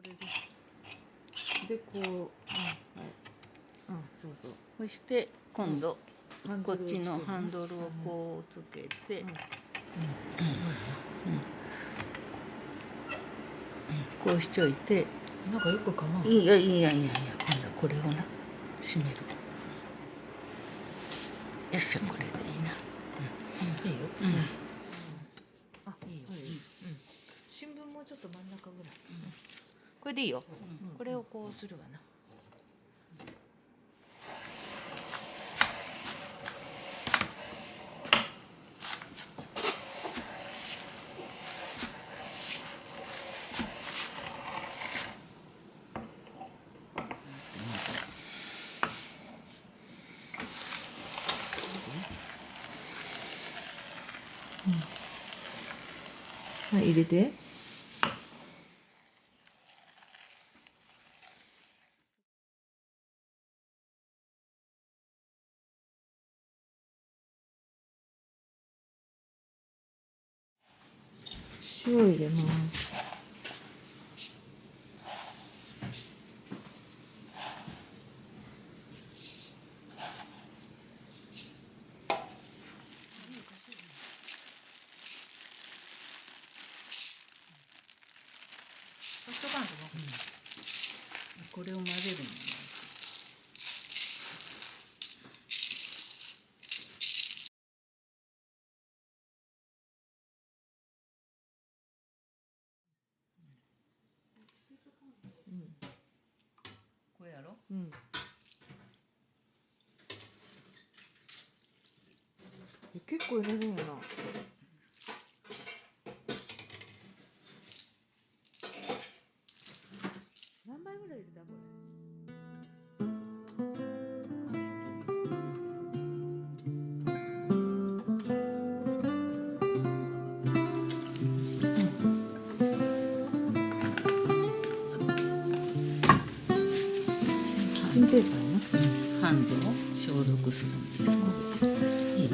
れでこう、はい、そうそう。そして今度こっちのハンハンドドルをこうつけて、こうしといて、なんかよく構う。いや今度はこれをな閉める。よっしゃ、これでいいな。いいよ。いいよ。新聞もちょっと真ん中ぐらい。これでいいよ。これをこうするわな。はい、入れて。塩入れます。これを混ぜるの。これやろ。結構入れるんやな。何杯ぐらい入れたこれ。キッチンペーパーやな。ハンドを消毒するんです。これいい？